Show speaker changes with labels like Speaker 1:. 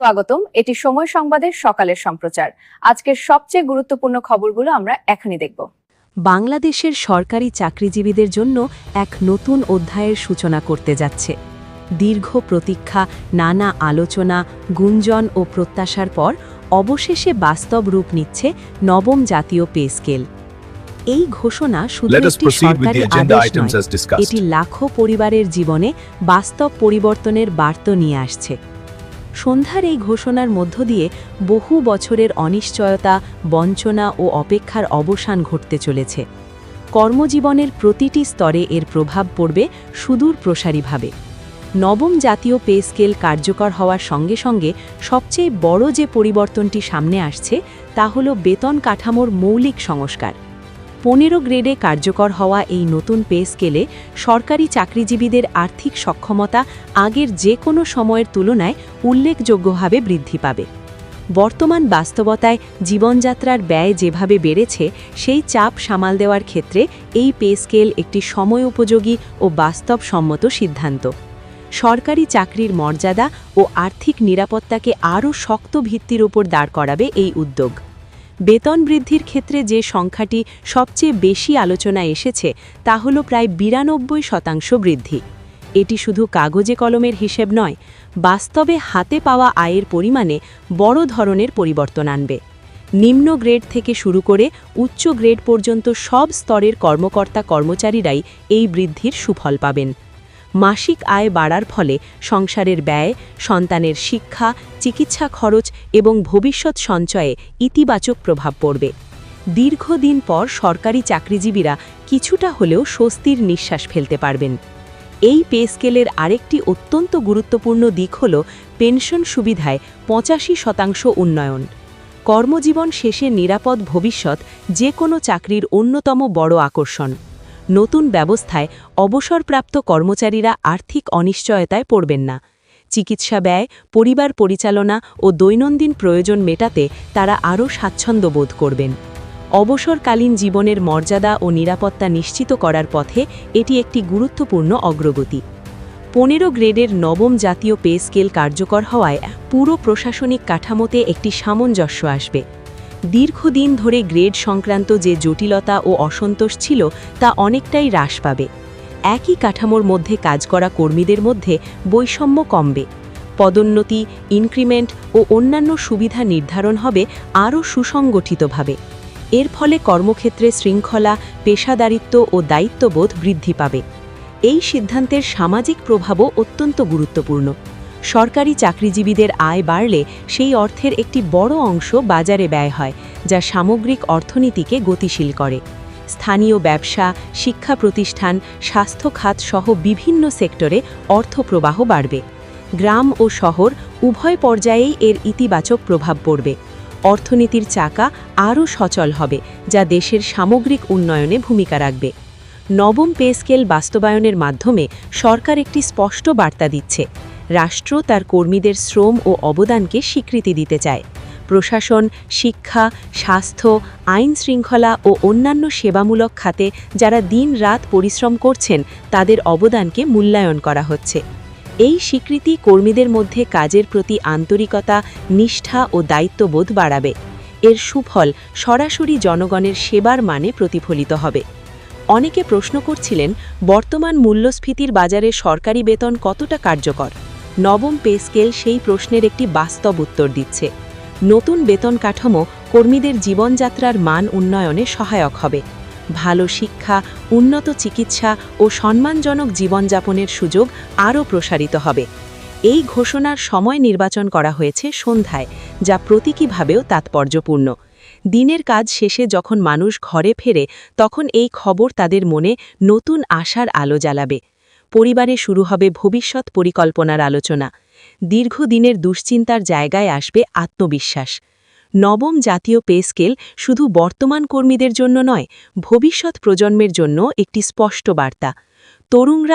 Speaker 1: স্বাগতম। এটি সময় সংবাদের সকালের সম্প্রচার। আজকের সবচেয়ে গুরুত্বপূর্ণ খবরগুলো আমরা এখনই দেখব।
Speaker 2: বাংলাদেশের সরকারি চাকরিজীবীদের জন্য এক নতুন অধ্যায়ের সূচনা করতে যাচ্ছে। দীর্ঘ প্রতীক্ষা, নানা আলোচনা, গুঞ্জন ও প্রত্যাশার পর অবশেষে বাস্তব রূপ নিচ্ছে নবম জাতীয় পে স্কেল। এই ঘোষণা শুধু একটি সরকারি আদেশ নয়, এটি লাখো পরিবারের জীবনে বাস্তব পরিবর্তনের বার্তা নিয়ে আসছে। সন্ধ্যার এই ঘোষণার মধ্য দিয়ে বহু বছরের অনিশ্চয়তা, বঞ্চনা ও অপেক্ষার অবসান ঘটতে চলেছে। কর্মজীবনের প্রতিটি স্তরে এর প্রভাব পড়বে সুদূর প্রসারীভাবে। নবম জাতীয় পে স্কেল কার্যকর হওয়ার সঙ্গে সঙ্গে সবচেয়ে বড় যে পরিবর্তনটি সামনে আসছে তা হল বেতন কাঠামোর মৌলিক সংস্কার। 15 গ্রেডে কার্যকর হওয়া এই নতুন পে স্কেলে সরকারি চাকরিজীবীদের আর্থিক সক্ষমতা আগের যে কোনো সময়ের তুলনায় উল্লেখযোগ্যভাবে বৃদ্ধি পাবে। বর্তমান বাস্তবতায় জীবনযাত্রার ব্যয় যেভাবে বেড়েছে, সেই চাপ সামাল দেওয়ার ক্ষেত্রে এই পে স্কেল একটি সময়োপযোগী ও বাস্তবসম্মত সিদ্ধান্ত। সরকারি চাকরির মর্যাদা ও আর্থিক নিরাপত্তাকে আরও শক্ত ভিত্তির উপর দাঁড় করাবে এই উদ্যোগ। বেতন বৃদ্ধির ক্ষেত্রে যে সংখ্যাটি সবচেয়ে বেশি আলোচনায় এসেছে তা হল প্রায় 92% বৃদ্ধি। এটি শুধু কাগজে কলমের হিসেব নয়, বাস্তবে হাতে পাওয়া আয়ের পরিমাণে বড় ধরনের পরিবর্তন আনবে। নিম্ন গ্রেড থেকে শুরু করে উচ্চ গ্রেড পর্যন্ত সব স্তরের কর্মকর্তা কর্মচারীরাই এই বৃদ্ধির সুফল পাবেন। মাসিক আয় বাড়ার ফলে সংসারের ব্যয়, সন্তানের শিক্ষা, চিকিৎসা খরচ এবং ভবিষ্যৎ সঞ্চয়ে ইতিবাচক প্রভাব পড়বে। দীর্ঘদিন পর সরকারি চাকরিজীবীরা কিছুটা হলেও স্বস্তির নিঃশ্বাস ফেলতে পারবেন। এই পে স্কেলের আরেকটি অত্যন্ত গুরুত্বপূর্ণ দিক হল পেনশন সুবিধায় 85% উন্নয়ন। কর্মজীবন শেষে নিরাপদ ভবিষ্যৎ যে কোনো চাকরির অন্যতম বড় আকর্ষণ। নতুন ব্যবস্থায় অবসরপ্রাপ্ত কর্মচারীরা আর্থিক অনিশ্চয়তায় পড়বেন না। চিকিৎসা ব্যয়, পরিবার পরিচালনা ও দৈনন্দিন প্রয়োজন মেটাতে তারা আরও স্বাচ্ছন্দ্য বোধ করবেন। অবসরকালীন জীবনের মর্যাদা ও নিরাপত্তা নিশ্চিত করার পথে এটি একটি গুরুত্বপূর্ণ অগ্রগতি। 15 গ্রেডের নবম জাতীয় পে স্কেল কার্যকর হওয়ায় পুরো প্রশাসনিক কাঠামোতে একটি সামঞ্জস্য আসবে। দীর্ঘদিন ধরে গ্রেড সংক্রান্ত যে জটিলতা ও অসন্তোষ ছিল তা অনেকটাই হ্রাস পাবে। একই কাঠামোর মধ্যে কাজ করা কর্মীদের মধ্যে বৈষম্য কমবে। পদোন্নতি, ইনক্রিমেন্ট ও অন্যান্য সুবিধা নির্ধারণ হবে আরও সুসংগঠিতভাবে। এর ফলে কর্মক্ষেত্রে শৃঙ্খলা, পেশাদারিত্ব ও দায়িত্ববোধ বৃদ্ধি পাবে। এই সিদ্ধান্তের সামাজিক প্রভাবও অত্যন্ত গুরুত্বপূর্ণ। সরকারি চাকরিজীবীদের আয় বাড়লে সেই অর্থের একটি বড় অংশ বাজারে ব্যয় হয়, যা সামগ্রিক অর্থনীতিকে গতিশীল করে। স্থানীয় ব্যবসা, শিক্ষা প্রতিষ্ঠান, স্বাস্থ্য খাত সহ বিভিন্ন সেক্টরে অর্থপ্রবাহ বাড়বে। গ্রাম ও শহর উভয় পর্যায়েই এর ইতিবাচক প্রভাব পড়বে। অর্থনীতির চাকা আরও সচল হবে, যা দেশের সামগ্রিক উন্নয়নে ভূমিকা রাখবে। নবম পে স্কেল বাস্তবায়নের মাধ্যমে সরকার একটি স্পষ্ট বার্তা দিচ্ছে, রাষ্ট্র তার কর্মীদের শ্রম ও অবদানকে স্বীকৃতি দিতে চায়। প্রশাসন, শিক্ষা, স্বাস্থ্য, আইন শৃঙ্খলা ও অন্যান্য সেবামূলক খাতে যারা দিন-রাত পরিশ্রম করছেন তাদের অবদানকে মূল্যায়ন করা হচ্ছে। এই স্বীকৃতি কর্মীদের মধ্যে কাজের প্রতি আন্তরিকতা, নিষ্ঠা ও দায়িত্ববোধ বাড়াবে। এর সুফল সরাসরি জনগণের সেবার মানে প্রতিফলিত হবে। অনেকে প্রশ্ন করছিলেন, বর্তমান মূল্যস্ফীতির বাজারে সরকারি বেতন কতটা কার্যকর? নবম পে স্কেল সেই প্রশ্নের একটি বাস্তব উত্তর দিচ্ছে। নতুন বেতন কাঠামো কর্মীদের জীবনযাত্রার মান উন্নয়নে সহায়ক হবে। ভালো শিক্ষা, উন্নত চিকিৎসা ও সম্মানজনক জীবনযাপনের সুযোগ আরও প্রসারিত হবে। এই ঘোষণার সময় নির্বাচন করা হয়েছে সন্ধ্যায়, যা প্রতীকীভাবেও তাৎপর্যপূর্ণ। দিনের কাজ শেষে যখন মানুষ ঘরে ফেরে, তখন এই খবর তাদের মনে নতুন আশার আলো জ্বালাবে। পরিবারে শুরু হবে ভবিষ্যৎ পরিকল্পনার আলোচনা। দীর্ঘদিনের দুশ্চিন্তার জায়গায় আসবে আত্মবিশ্বাস। নবম জাতীয় পে স্কেল শুধু বর্তমান কর্মীদের জন্য নয়, ভবিষ্যৎ প্রজন্মের জন্য একটি স্পষ্ট বার্তা। তরুণরা